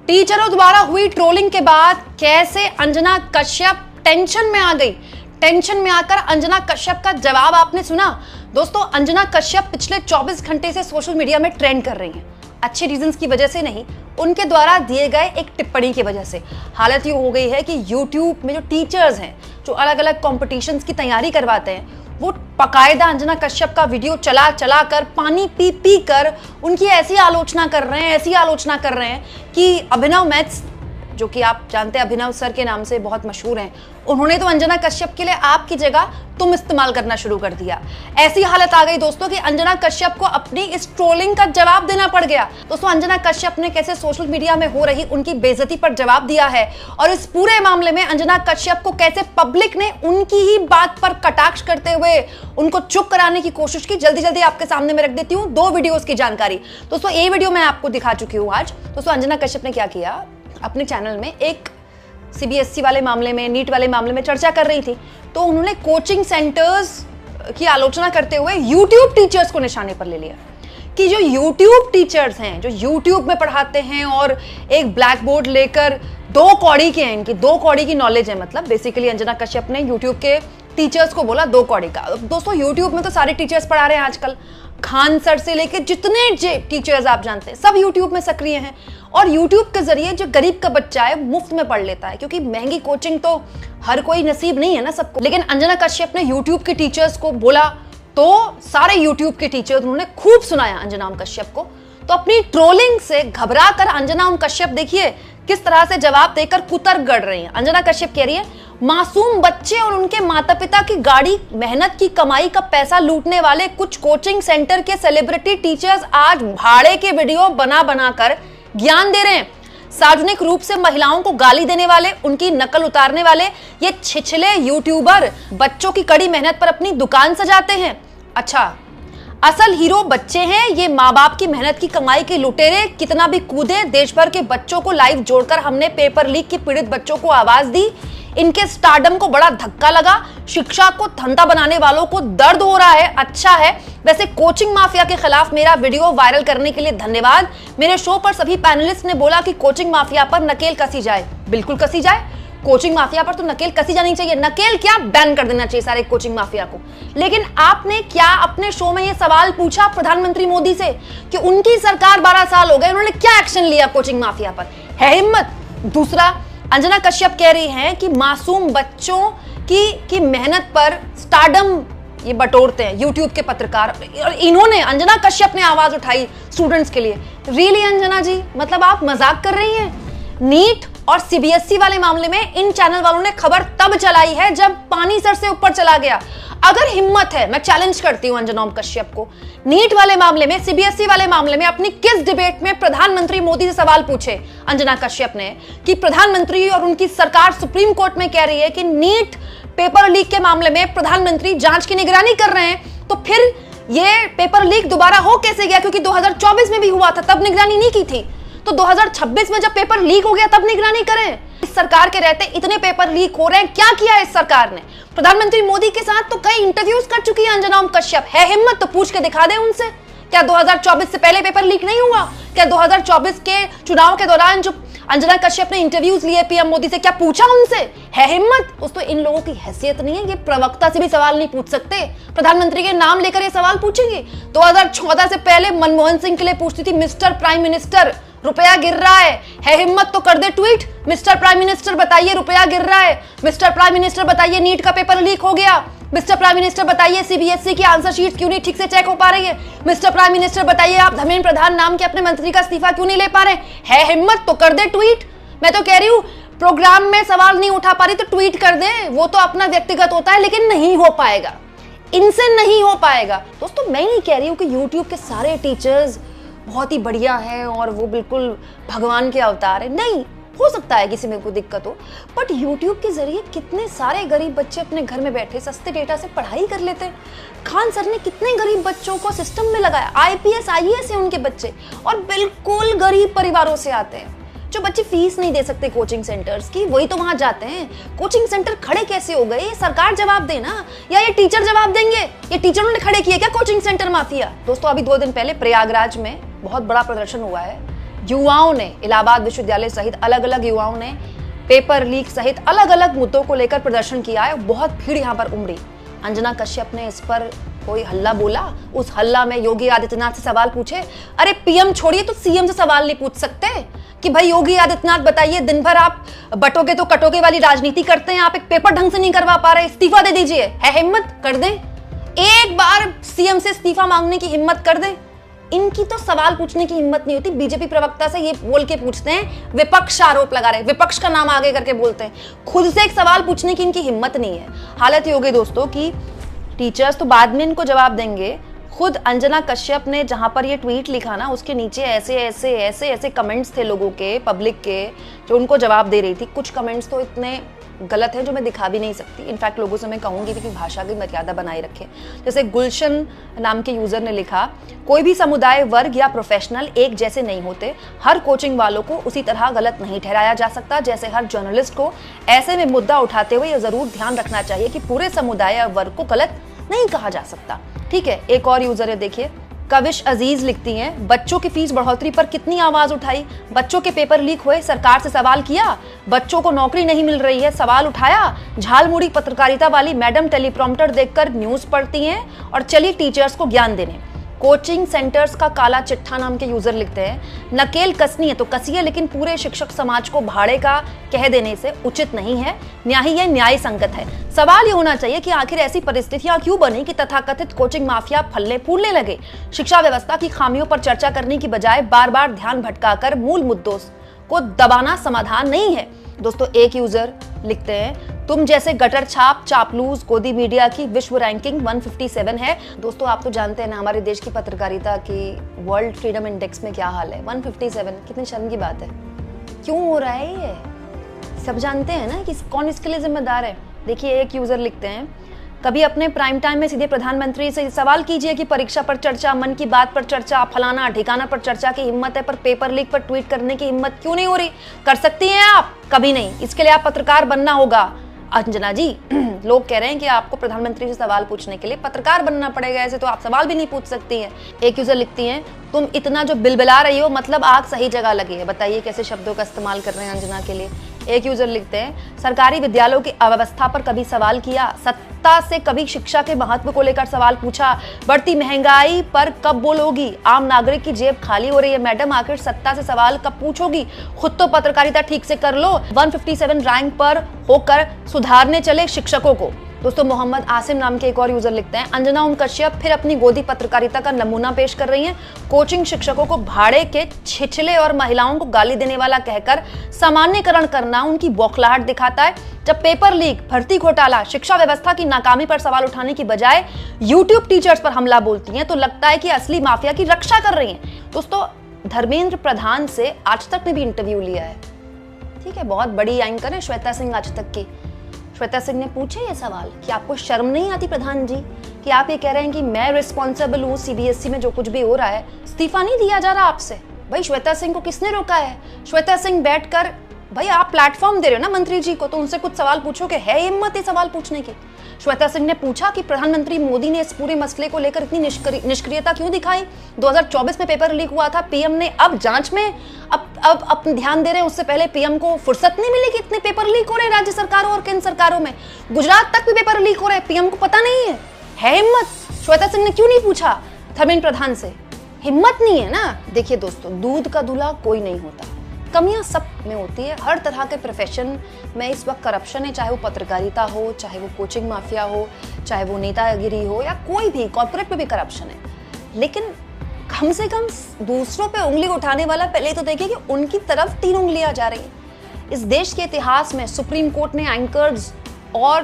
टीचरों द्वारा हुई ट्रोलिंग के बाद कैसे अंजना कश्यप टेंशन में आ गई। टेंशन में आकर अंजना कश्यप का जवाब आपने सुना। दोस्तों, अंजना कश्यप पिछले 24 घंटे से सोशल मीडिया में ट्रेंड कर रही हैं। अच्छे रीजंस की वजह से नहीं, उनके द्वारा दिए गए एक टिप्पणी की वजह से। हालत ये हो गई है कि YouTube में जो टीचर्स हैं, जो अलग अलग कॉम्पिटिशन्स की तैयारी करवाते हैं, वो बाकायदा अंजना कश्यप का वीडियो चला चला कर, पानी पी पी कर उनकी ऐसी आलोचना कर रहे हैं कि अभिनव मैथ्स, जो कि आप जानते हैं अभिनव सर के नाम से बहुत मशहूर हैं, उन्होंने तो अंजना कश्यप के लिए आपकी जगह तुम इस्तेमाल करना शुरू कर दिया। ऐसी हालत आ गई दोस्तों कि अंजना कश्यप को अपनी इस ट्रोलिंग का जवाब देना पड़ गया। दोस्तों, अंजना कश्यप ने कैसे सोशल मीडिया में हो रही उनकी बेइज्जती पर जवाब दिया है और इस पूरे मामले में अंजना कश्यप को कैसे पब्लिक ने उनकी ही बात पर कटाक्ष करते हुए उनको चुप कराने की कोशिश की, जल्दी जल्दी आपके सामने में रख देती हूँ 2 वीडियोज की जानकारी। दोस्तों, ये वीडियो मैं आपको दिखा चुकी हूँ आज। दोस्तों, अंजना कश्यप ने क्या किया, अपने चैनल में एक CBSE वाले मामले में, नीट वाले मामले में चर्चा कर रही थी, तो उन्होंने कोचिंग सेंटर्स की आलोचना करते हुए YouTube टीचर्स को निशाने पर ले लिया कि जो YouTube टीचर्स हैं, जो YouTube में पढ़ाते हैं और एक ब्लैक बोर्ड लेकर 2 कौड़ी के हैं, इनकी 2 कौड़ी की नॉलेज है। मतलब बेसिकली अंजना कश्यप ने YouTube के टीचर्स को बोला 2 कौड़ी का। दोस्तों, YouTube में तो सारे टीचर्स पढ़ा रहे हैं आजकल, खान सर से लेकर जितने टीचर्स आप जानते हैं सब YouTube में सक्रिय हैं और YouTube के जरिए जो गरीब का बच्चा है मुफ्त में पढ़ लेता है, क्योंकि महंगी कोचिंग तो हर कोई नसीब नहीं है ना सबको। लेकिन अंजना कश्यप ने YouTube के टीचर्स को बोला तो सारे YouTube के टीचर्स उन्होंने खूब सुनाया अंजना कश्यप को। तो अपनी ट्रोलिंग से घबरा कर अंजना कश्यप देखिए किस तरह से जवाब देकर कुतर गढ़ रही है। अंजना कश्यप कह रही है, मासूम बच्चे और उनके माता पिता की गाड़ी, मेहनत की कमाई का पैसा लूटने वाले कुछ कोचिंग सेंटर के सेलिब्रिटी टीचर्स आज भाड़े के वीडियो बना बनाकर ज्ञान दे रहे हैं। सार्वजनिक रूप से महिलाओं को गाली देने वाले, उनकी नकल उतारने वाले ये छिछले यूट्यूबर बच्चों की कड़ी मेहनत पर अपनी दुकान सजाते हैं। अच्छा, असल हीरो बच्चे हैं, ये माँ बाप की मेहनत की कमाई के लुटेरे कितना भी कूदे। देश भर के बच्चों को लाइव जोड़कर हमने पेपर लीक के पीड़ित बच्चों को आवाज दी। इनके स्टारडम को बड़ा धक्का लगा, शिक्षा को धंधा बनाने वालों को दर्द हो रहा है। अच्छा है, वैसे कोचिंग माफिया के खिलाफ मेरा वीडियो वायरल करने के लिए धन्यवाद। मेरे शो पर सभी पैनलिस्ट ने बोला कि कोचिंग माफिया पर नकेल कसी जाए। बिल्कुल कसी जाए, कोचिंग माफिया पर तो नकेल कसी जानी चाहिए। नकेल क्या, बैन कर देना चाहिए सारे कोचिंग माफिया को। लेकिन आपने क्या अपने शो में ये सवाल पूछा प्रधानमंत्री मोदी से कि उनकी सरकार 12 साल हो गए, उन्होंने क्या एक्शन लिया कोचिंग माफिया पर? है हिम्मत? दूसरा, अंजना कश्यप कह रही हैं कि मासूम बच्चों की मेहनत पर स्टारडम ये बटोरते हैं YouTube के पत्रकार, और इन्होंने, अंजना कश्यप ने आवाज उठाई स्टूडेंट्स के लिए। रियली अंजना जी, मतलब आप मजाक कर रही हैं? नीट और CBSE वाले मामले में इन चैनल वालों ने खबर तब चलाई है जब पानी सर से ऊपर चला गया। अगर हिम्मत है, मैं चैलेंज करती हूं अंजना कश्यप को, नीट वाले मामले में, CBSE वाले मामले में अपनी किस डिबेट में प्रधानमंत्री मोदी से सवाल पूछे अंजना कश्यप ने कि प्रधानमंत्री और उनकी सरकार सुप्रीम कोर्ट में कह रही है कि नीट पेपर लीक के मामले में प्रधानमंत्री जांच की निगरानी कर रहे हैं, तो फिर ये पेपर लीक दोबारा हो कैसे गया? क्योंकि 2024 में भी हुआ था, तब निगरानी नहीं की थी, तो 2026 में जब पेपर लीक हो गया तब निगरानी करें। इस सरकार के रहते इतने पेपर लीक हो रहे हैं, क्या किया इस सरकार ने? प्रधानमंत्री मोदी के साथ तो कई इंटरव्यूज कर चुकी है अंजना कश्यप। है हिम्मत तो पूछ के दिखा दे उनसे, क्या 2024 से पहले पेपर लीक नहीं हुआ? क्या 2024 के चुनाव के दौरान जो अंजना कश्यप ने इंटरव्यूज लिए PM मोदी से, क्या पूछा उनसे? है हिम्मत? दोस्तों, इन लोगों की हैसियत नहीं है, ये प्रवक्ता से भी सवाल नहीं पूछ सकते, प्रधानमंत्री के नाम लेकर ये सवाल पूछेंगे। 2014 से पहले मनमोहन सिंह के लिए पूछती थी, मिस्टर प्राइम मिनिस्टर रुपया गिर रहा है हिम्मत तो कर दे ट्वीट, मिस्टर प्राइम मिनिस्टर बताइए रुपया गिर रहा है, मिस्टर प्राइम मिनिस्टर बताइए नीट का पेपर लीक हो गया, मिस्टर प्राइम मिनिस्टर बताइए CBSE की आंसर शीट क्यों नहीं ठीक से चेक हो पा रही है, मिस्टर प्राइम मिनिस्टर बताइए आप धर्मेंद्र प्रधान नाम के अपने मंत्री का इस्तीफा क्यों नहीं ले पा रहे? है हिम्मत तो कर दे ट्वीट। मैं तो कह रही हूँ, प्रोग्राम में सवाल नहीं उठा पा रही तो ट्वीट कर दे, वो तो अपना व्यक्तिगत होता है, लेकिन नहीं हो पाएगा, इनसे नहीं हो पाएगा। दोस्तों, मैं नहीं कह रही हूँ कि YouTube के सारे टीचर्स बहुत ही बढ़िया है और वो बिल्कुल भगवान के अवतार है, नहीं, हो सकता है किसी में कोई दिक्कत हो, बट YouTube के जरिए कितने सारे गरीब बच्चे अपने घर में बैठे सस्ते डेटा से पढ़ाई कर लेते हैं। खान सर ने कितने गरीब बच्चों को सिस्टम में लगाया, IPS IAS है उनके बच्चे, और बिल्कुल गरीब परिवारों से आते हैं। जो बच्चे फीस नहीं दे सकते कोचिंग सेंटर्स की, वही तो वहां जाते हैं। कोचिंग सेंटर खड़े कैसे हो गए, सरकार जवाब देना, या ये टीचर जवाब देंगे? ये टीचरों ने खड़े किए क्या कोचिंग सेंटर माफिया? दोस्तों, अभी 2 दिन पहले प्रयागराज में बहुत बड़ा प्रदर्शन हुआ है युवाओं ने, इलाहाबाद विश्वविद्यालय सहित अलग अलग युवाओं ने पेपर लीक सहित अलग अलग मुद्दों को लेकर प्रदर्शन किया है। बहुत भीड़ यहाँ पर उमड़ी। अंजना कश्यप ने इस पर कोई हल्ला बोला, उस हल्ला में योगी आदित्यनाथ से सवाल पूछे। अरे पीएम छोड़िए तो सीएम से सवाल नहीं पूछ सकते कि भाई योगी आदित्यनाथ बताइए, दिन भर आप बटोगे तो कटोगे वाली राजनीति करते हैं, आप एक पेपर ढंग से नहीं करवा पा रहे, इस्तीफा दे दीजिए। है हिम्मत, कर दें एक बार सीएम से इस्तीफा मांगने की हिम्मत कर दें। इनकी तो सवाल पूछने की हिम्मत नहीं होती। बीजेपी प्रवक्ता से ये बोल के पूछते हैं, विपक्ष आरोप लगा रहे, विपक्ष का नाम आगे करके बोलते हैं, खुद से एक सवाल पूछने की इनकी हिम्मत नहीं है। हालत ये हो गई दोस्तों कि टीचर्स तो बाद में इनको जवाब देंगे। खुद अंजना कश्यप ने जहां पर ये ट्वीट लिखा ना, उसके नीचे ऐसे ऐसे ऐसे ऐसे कमेंट्स थे लोगों के, पब्लिक के, जो उनको जवाब दे रही थी। कुछ कमेंट्स तो इतने गलत है जो मैं दिखा भी नहीं सकती। इनफैक्ट लोगों से मैं कहूंगी कि भाषा की मर्यादा बनाए रखें। जैसे गुलशन नाम के यूजर ने लिखा, कोई भी समुदाय, वर्ग या प्रोफेशनल एक जैसे नहीं होते। हर कोचिंग वालों को उसी तरह गलत नहीं ठहराया जा सकता जैसे हर जर्नलिस्ट को। ऐसे में मुद्दा उठाते हुए यह जरूर ध्यान रखना चाहिए कि पूरे समुदाय या वर्ग को गलत नहीं कहा जा सकता। ठीक है, एक और यूजर है, देखिए कविश अजीज लिखती हैं, बच्चों की फीस बढ़ोतरी पर कितनी आवाज उठाई, बच्चों के पेपर लीक हुए, सरकार से सवाल किया, बच्चों को नौकरी नहीं मिल रही है, सवाल उठाया। झालमुड़ी पत्रकारिता वाली मैडम टेलीप्रॉम्प्टर देखकर न्यूज पढ़ती हैं और चली टीचर्स को ज्ञान देने। कोचिंग सेंटर्स का काला चिट्ठा नाम के यूजर लिखते हैं, नकेल कसनी है तो कसिए, लेकिन पूरे शिक्षक समाज को भाड़े का कह देने से उचित नहीं है, यह न्याय संगत है। सवाल ये होना चाहिए कि आखिर ऐसी परिस्थितियां क्यों बनी कि तथाकथित कोचिंग माफिया फलने फूलने लगे। शिक्षा व्यवस्था की खामियों पर चर्चा करने की बजाय बार बार ध्यान भटकाकर मूल मुद्दों को दबाना समाधान नहीं है। दोस्तों एक यूजर लिखते हैं, तुम जैसे गटर छाप चापलूस गोदी मीडिया की विश्व रैंकिंग 157 है। दोस्तों आप तो जानते हैं ना हमारे देश की पत्रकारिता की वर्ल्ड फ्रीडम इंडेक्स में क्या हाल है। 157 कितनी शर्म की बात है। क्यों हो रहा है ये, सब जानते हैं ना कि कौन इसके लिए जिम्मेदार है। देखिए एक यूजर लिखते हैं, कभी अपने प्राइम टाइम में सीधे प्रधानमंत्री से सवाल कीजिए कि परीक्षा पर चर्चा, मन की बात पर चर्चा, फलाना ठिकाना पर चर्चा की हिम्मत है, पर पेपर लीक पर ट्वीट करने की हिम्मत क्यों नहीं हो रही। कर सकती हैं आप, कभी नहीं। इसके लिए आप पत्रकार बनना होगा अंजना जी। लोग कह रहे हैं कि आपको प्रधानमंत्री से सवाल पूछने के लिए पत्रकार बनना पड़ेगा, ऐसे तो आप सवाल भी नहीं पूछ सकती हैं। एक यूजर लिखती हैं, तुम इतना जो बिलबिला रही हो मतलब आग सही जगह लगी है। बताइए कैसे शब्दों का इस्तेमाल कर रहे हैं अंजना के लिए। एक यूजर लिखते हैं, सरकारी विद्यालयों की अव्यवस्था पर कभी सवाल किया, सत्ता से कभी शिक्षा के महत्व को लेकर सवाल पूछा, बढ़ती महंगाई पर कब बोलोगी, आम नागरिक की जेब खाली हो रही है मैडम, आखिर सत्ता से सवाल कब पूछोगी, खुद तो पत्रकारिता ठीक से कर लो। 157 रैंक पर होकर सुधारने चले शिक्षकों को। दोस्तों मोहम्मद आसिम नाम के एक और यूजर लिखते हैं, अंजना ओम कश्यप फिर अपनी गोदी पत्रकारिता का नमूना पेश कर रही हैं। कोचिंग शिक्षकों को भाड़े के छिछले और महिलाओं को गाली देने वाला कहकर सामान्यकरण करना उनकी बौखलाहट दिखाता है। जब पेपर लीक, भर्ती घोटाला, शिक्षा व्यवस्था की नाकामी पर सवाल उठाने की बजाय यूट्यूब टीचर्स पर हमला बोलती हैं तो लगता है कि असली माफिया की रक्षा कर रही हैं। दोस्तों धर्मेंद्र प्रधान से आज तक ने भी इंटरव्यू लिया है। ठीक है, बहुत बड़ी एंकर है श्वेता सिंह आज तक की। श्वेता सिंह ने पूछे ये सवाल कि आपको शर्म नहीं आती प्रधान जी कि आप ये कह रहे हैं कि मैं रिस्पॉन्सिबल हूँ, सीबीएसई में जो कुछ भी हो रहा है, इस्तीफा नहीं दिया जा रहा आपसे। भाई श्वेता सिंह को किसने रोका है। श्वेता सिंह बैठकर, भाई आप प्लेटफॉर्म दे रहे हो ना मंत्री जी को, तो उनसे कुछ सवाल पूछोगे, है हिम्मत ये सवाल पूछने की। श्वेता सिंह ने पूछा कि प्रधानमंत्री मोदी ने इस पूरे मसले को लेकर इतनी निष्क्रियता क्यों दिखाई। 2024 में पेपर लीक हुआ था, पीएम ने अब जांच में अब ध्यान दे रहे हैं, उससे पहले पीएम को फुर्सत नहीं मिली कि इतने पेपर लीक हो रहे हैं राज्य सरकारों और केंद्र सरकारों में। गुजरात तक भी पेपर लीक हो रहे हैं, पीएम को पता नहीं है हिम्मत। श्वेता सिंह ने क्यों नहीं पूछा धर्मेंद्र प्रधान से, हिम्मत नहीं है ना। देखिए दोस्तों, दूध का दूल्हा कोई नहीं होता, कमियां सब में होती है। हर तरह के प्रोफेशन में इस वक्त करप्शन है, चाहे वो पत्रकारिता हो, चाहे वो कोचिंग माफिया हो, चाहे वो नेतागिरी हो, या कोई भी कॉर्पोरेट में भी करप्शन है। लेकिन कम से कम दूसरों पे उंगली उठाने वाला पहले तो देखिए कि उनकी तरफ 3 उंगलियां जा रही हैं। इस देश के इतिहास में सुप्रीम कोर्ट ने एंकर्स और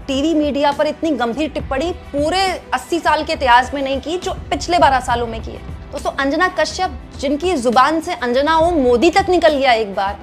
टीवी मीडिया पर इतनी गंभीर टिप्पणी पूरे 80 साल के इतिहास में नहीं की जो पिछले 12 सालों में की है। दोस्तों अंजना कश्यप, जिनकी जुबान से अंजना ओम मोदी तक निकल गया एक बार,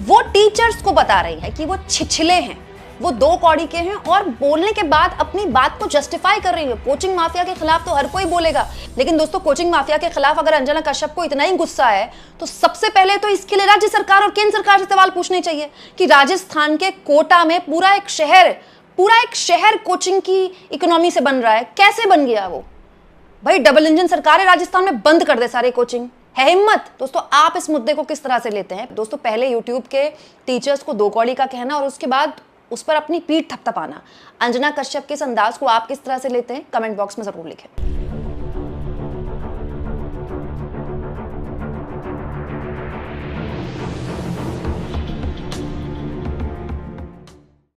वो टीचर्स को बता रही है कि वो छिछले हैं, वो 2 कौड़ी के हैं, और बोलने के बाद अपनी बात को जस्टिफाई कर रही है। कोचिंग माफिया के खिलाफ तो हर कोई बोलेगा, लेकिन दोस्तों कोचिंग माफिया के खिलाफ अगर अंजना कश्यप को इतना ही गुस्सा है तो सबसे पहले तो इसके लिए राज्य सरकार और केंद्र सरकार से सवाल पूछने चाहिए कि राजस्थान के कोटा में पूरा एक शहर कोचिंग की इकोनॉमी से बन रहा है, कैसे बन गया वो। भाई डबल इंजन सरकार है राजस्थान में, बंद कर दे सारे कोचिंग, है हिम्मत। दोस्तों आप इस मुद्दे को किस तरह से लेते हैं? दोस्तों पहले यूट्यूब के टीचर्स को 2 कौड़ी का कहना और उसके बाद उस पर अपनी पीठ थपथपाना। अंजना कश्यप के इस अंदाज को आप किस तरह से लेते हैं? कमेंट बॉक्स में जरूर लिखें।